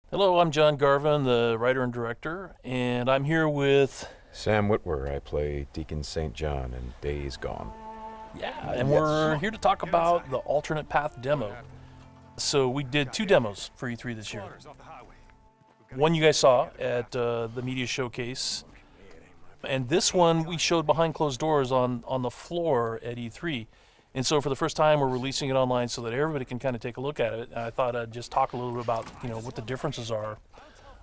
Hello, I'm John Garvin, the writer and director, and I'm here with... Sam Witwer. I play Deacon St. John in Days Gone. Yeah, and we're here to talk about the alternate path demo. So we did 2 demos for E3 this year. One you guys saw at the media showcase, and this one we showed behind closed doors on the floor at E3. And so for the first time, we're releasing it online so that everybody can kind of take a look at it. And I thought I'd just talk a little bit about, what the differences are,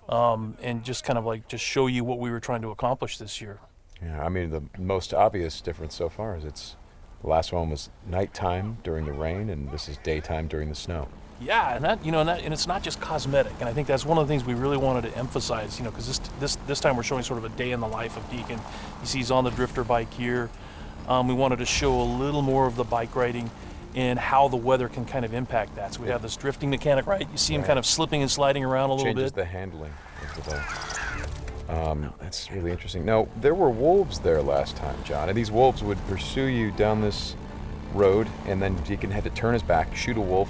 and just kind of just show you what we were trying to accomplish this year. Yeah, I mean, the most obvious difference so far is the last one was nighttime during the rain, and this is daytime during the snow. Yeah, and it's not just cosmetic. And I think that's one of the things we really wanted to emphasize, because this time we're showing sort of a day in the life of Deacon. You see he's on the drifter bike here. We wanted to show a little more of the bike riding and how the weather can kind of impact that. So we have this drifting mechanic, right? You see him kind of slipping and sliding around a little bit. Changes the handling of the bike. That's really interesting. Now, there were wolves there last time, John, and these wolves would pursue you down this road, and then Deacon had to turn his back, shoot a wolf,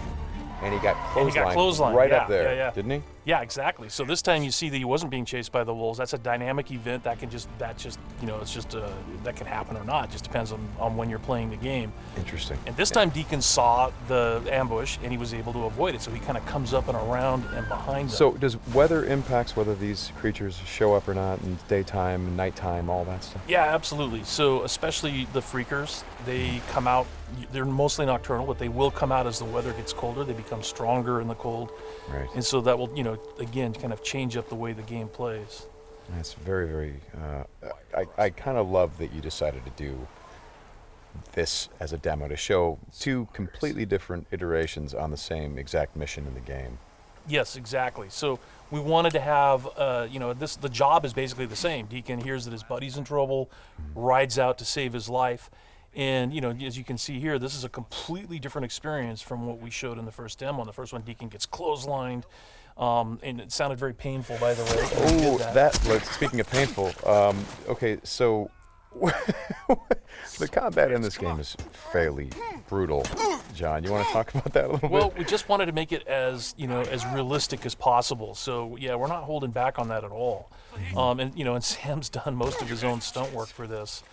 and he got clotheslined right up there, didn't he? Yeah, exactly. So this time you see that he wasn't being chased by the wolves. That's a dynamic event that can that can happen or not. It just depends on when you're playing the game. Interesting. And this time Deacon saw the ambush and he was able to avoid it. So he kind of comes up and around and behind them. So does weather impacts whether these creatures show up or not in daytime, nighttime, all that stuff? Yeah, absolutely. So especially the freakers, they come out, they're mostly nocturnal, but they will come out as the weather gets colder. They become stronger in the cold. Right. And so that will, again, kind of change up the way the game plays. That's very, very, I kind of love that you decided to do this as a demo to show 2 completely different iterations on the same exact mission in the game. Yes, exactly. So we wanted to have, the job is basically the same. Deacon hears that his buddy's in trouble, rides out to save his life. And, as you can see here, this is a completely different experience from what we showed in the first demo. In the first one, Deacon gets clotheslined, and it sounded very painful, by the way. Speaking of painful, okay, so the combat in this game is fairly brutal. John, you want to talk about that a little bit? Well, we just wanted to make it as realistic as possible. So, yeah, we're not holding back on that at all. And Sam's done most of his own stunt work for this.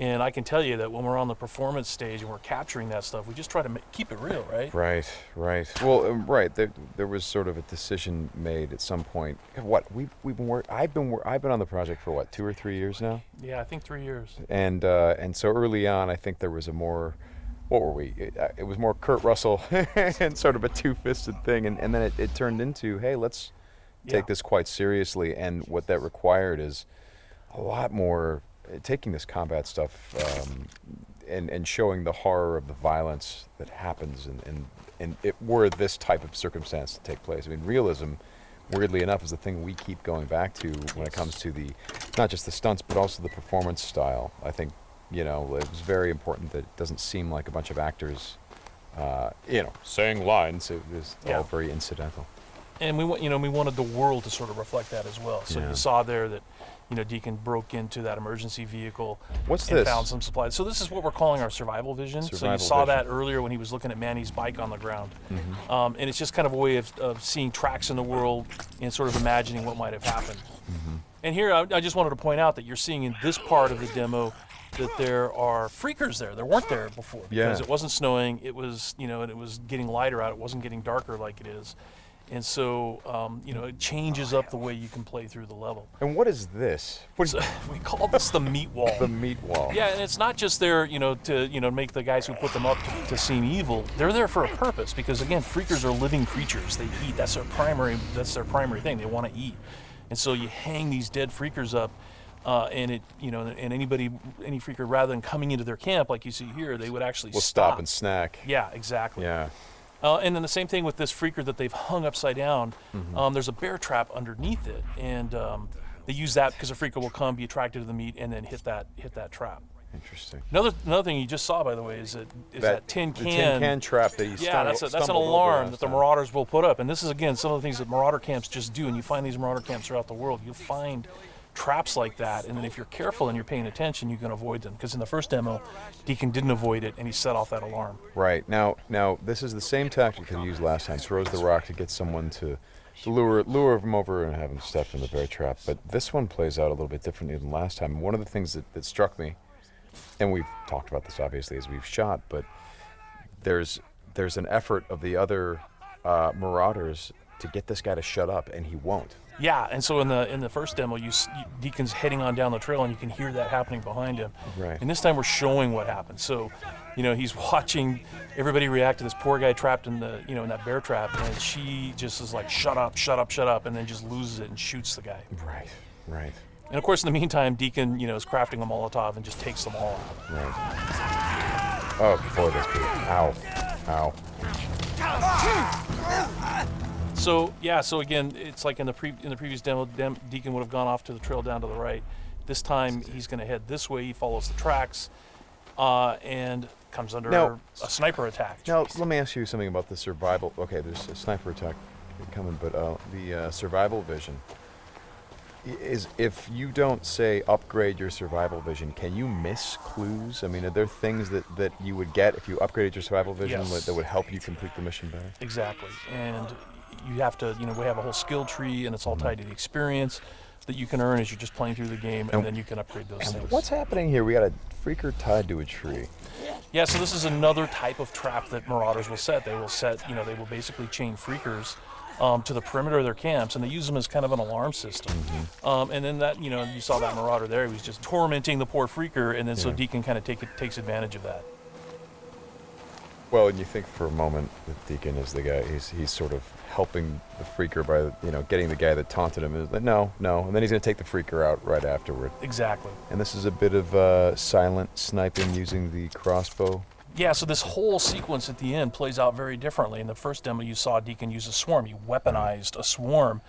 And I can tell you that when we're on the performance stage and we're capturing that stuff, we just try to keep it real, right? Right. Well, right. There was sort of a decision made at some point. I've been on the project for 2 or 3 years now. Yeah, I think 3 years. And so early on, I think there was a more, what were we? It was more Kurt Russell and sort of a two-fisted thing, and then it turned into, hey, let's take this quite seriously. And what that required is a lot more. Taking this combat stuff and showing the horror of the violence that happens and it were this type of circumstance to take place. I mean, realism, weirdly enough, is the thing we keep going back to when it comes to not just the stunts, but also the performance style. I think, it was very important that it doesn't seem like a bunch of actors, saying lines. It was all very incidental. And we wanted the world to sort of reflect that as well. So you saw there that, Deacon broke into that emergency vehicle and found some supplies. So this is what we're calling our survival vision. So you saw that earlier when he was looking at Manny's bike on the ground. Mm-hmm. And it's just kind of a way of seeing tracks in the world and sort of imagining what might have happened. Mm-hmm. And here I just wanted to point out that you're seeing in this part of the demo that there are freakers there. There weren't there before because it wasn't snowing. It was, and it was getting lighter out. It wasn't getting darker like it is. And so, it changes up the way you can play through the level. And what is this? So we call this the meat wall. The meat wall. Yeah, and it's not just there, to make the guys who put them up to seem evil. They're there for a purpose because, again, freakers are living creatures. They eat. That's their primary thing. They want to eat. And so you hang these dead freakers up, and any freaker, rather than coming into their camp like you see here, they would actually stop and snack. Yeah, exactly. Yeah. And then the same thing with this freaker that they've hung upside down. Mm-hmm. There's a bear trap underneath it, and they use that because a freaker will come, be attracted to the meat, and then hit that trap. Interesting. Another thing you just saw, by the way, is that tin can. The tin can trap that you that's an alarm that the marauders will put up. And this is, again, some of the things that marauder camps just do. And you find these marauder camps throughout the world. You'll find traps like that, and then if you're careful and you're paying attention, you can avoid them. Because in the first demo, Deacon didn't avoid it, and he set off that alarm. Right. Now this is the same tactic that he used last time. Throws the rock to get someone to lure him over and have him step in the bear trap. But this one plays out a little bit differently than last time. One of the things that struck me, and we've talked about this obviously as we've shot, but there's an effort of the other marauders to get this guy to shut up, and he won't. Yeah, and so in the first demo, Deacon's heading on down the trail, and you can hear that happening behind him. Right. And this time we're showing what happened. So, he's watching everybody react to this poor guy trapped in the in that bear trap, and she just is like, shut up, shut up, shut up, and then just loses it and shoots the guy. Right. And of course, in the meantime, Deacon is crafting a Molotov and just takes them all out. Right. Oh boy, that's good. Ow. So again, it's like in the previous demo, Deacon would have gone off to the trail down to the right. This time he's going to head this way. He follows the tracks, and comes under a sniper attack. Now let me ask you something about the survival. Okay, there's a sniper attack coming, but the survival vision is, if you don't say upgrade your survival vision, can you miss clues? I mean, are there things that you would get if you upgraded your survival vision that would help you complete the mission better? Exactly, and you have to, we have a whole skill tree, and it's all tied to the experience that you can earn as you're just playing through the game, and then you can upgrade those things. What's happening here? We got a freaker tied to a tree. Yeah, so this is another type of trap that marauders will set. They will basically chain freakers to the perimeter of their camps, and they use them as kind of an alarm system. And then that, you saw that marauder there. He was just tormenting the poor freaker, and then so Deacon kind of takes advantage of that. Well, and you think for a moment that Deacon is the guy. He's sort of helping the freaker by getting the guy that taunted him. Is like, no, and then he's going to take the freaker out right afterward. Exactly. And this is a bit of silent sniping using the crossbow. Yeah, so this whole sequence at the end plays out very differently. In the first demo, you saw Deacon use a swarm. He weaponized a swarm,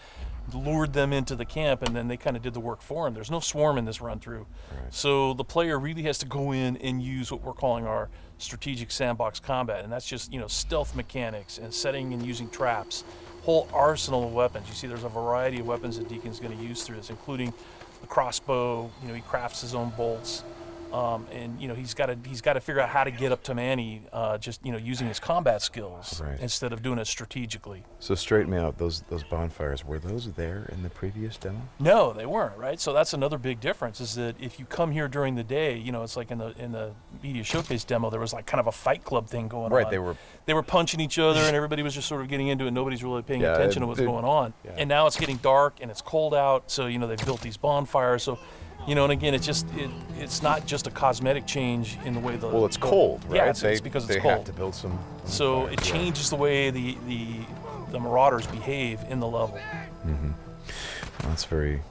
lured them into the camp, and then they kind of did the work for him. There's no swarm in this run-through. Right. So the player really has to go in and use what we're calling our strategic sandbox combat, and that's just, stealth mechanics and setting and using traps, whole arsenal of weapons. You see there's a variety of weapons that Deacon's going to use through this, including the crossbow. He crafts his own bolts. And he's got to figure out how to get up to Manny, just using his combat skills instead of doing it strategically. So straighten me out. Those bonfires, were those there in the previous demo? No, they weren't. Right. So that's another big difference. Is that if you come here during the day, it's like in the media showcase demo, there was like kind of a fight club thing going on. Right. They were punching each other, and everybody was just sort of getting into it. Nobody's really paying attention to what's going on. Yeah. And now it's getting dark and it's cold out. So they've built these bonfires. So. And again, it's not just a cosmetic change in the way the... Well, it's cold, right? Yeah, it's because it's cold. They have to build some... So it changes the way the marauders behave in the level. Mm-hmm. That's very...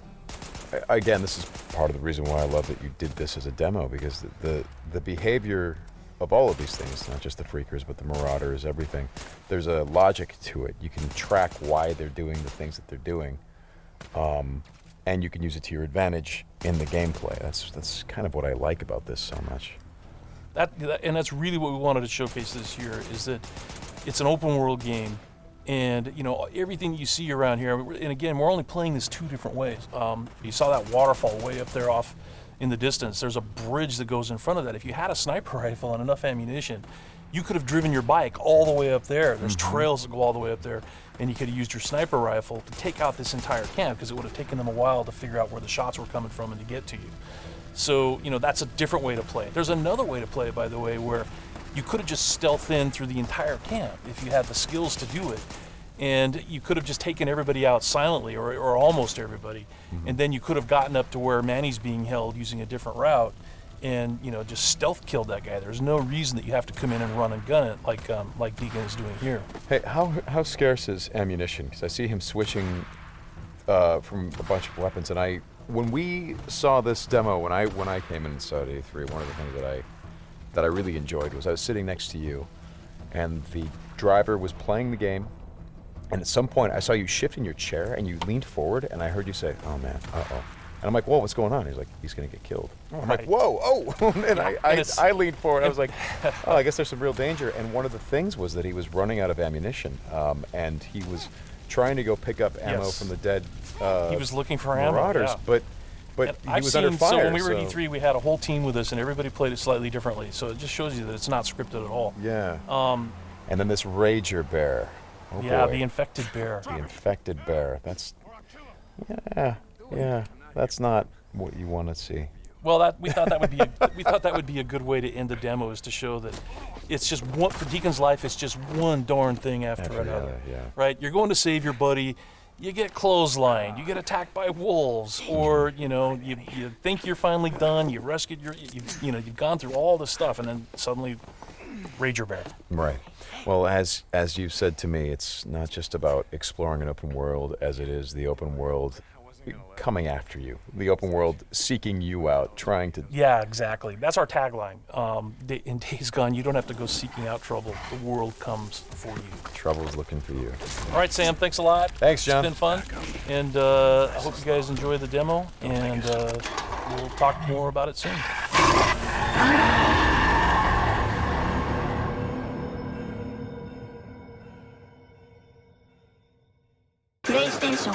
Again, this is part of the reason why I love that you did this as a demo, because the behavior of all of these things, not just the freakers, but the marauders, everything, there's a logic to it. You can track why they're doing the things that they're doing. And you can use it to your advantage in the gameplay. That's kind of what I like about this so much. And that's really what we wanted to showcase this year, is that it's an open world game, and everything you see around here. And again, we're only playing this two different ways. You saw that waterfall way up there off in the distance. There's a bridge that goes in front of that. If you had a sniper rifle and enough ammunition, you could have driven your bike all the way up there. There's trails that go all the way up there, and you could have used your sniper rifle to take out this entire camp, because it would have taken them a while to figure out where the shots were coming from and to get to you. So, that's a different way to play. There's another way to play, by the way, where you could have just stealthed in through the entire camp if you had the skills to do it. And you could have just taken everybody out silently, or almost everybody, and then you could have gotten up to where Manny's being held using a different route, and just stealth killed that guy. There's no reason that you have to come in and run and gun it like Deacon is doing here. Hey, how scarce is ammunition? Because I see him switching from a bunch of weapons, and when we saw this demo, when I came in and saw it at A3, one of the things that I really enjoyed was I was sitting next to you, and the driver was playing the game, and at some point I saw you shift in your chair and you leaned forward, and I heard you say, "Oh man, uh-oh." And I'm like, whoa, what's going on? He's like, he's going to get killed. I'm like, whoa, oh. And I leaned forward. I was like, oh, I guess there's some real danger. And one of the things was that he was running out of ammunition, and he was trying to go pick up ammo from the dead he was looking for marauders. ammo, But but he was under fire. So when we were at E3, we had a whole team with us, and everybody played it slightly differently. So it just shows you that it's not scripted at all. Yeah. And then this Rager Bear. Oh yeah, boy. the infected bear. The infected bear. That's, yeah. That's not what you want to see. Well, we thought that would be a good way to end the demo, is to show that it's just one, for Deacon's life. It's just one darn thing after another. Yeah. Right? You're going to save your buddy. You get clotheslined. You get attacked by wolves, or you think you're finally done. You've rescued you've gone through all this stuff, and then suddenly, Rager Bear. Right. Well, as you said to me, it's not just about exploring an open world, as it is the open world coming after you, the open world seeking you out, trying to... Yeah, exactly. That's our tagline. In Days Gone, you don't have to go seeking out trouble. The world comes for you. Trouble's looking for you. All right, Sam, thanks a lot. Thanks, John. It's been fun. And I hope you guys enjoy the demo, and we'll talk more about it soon. PlayStation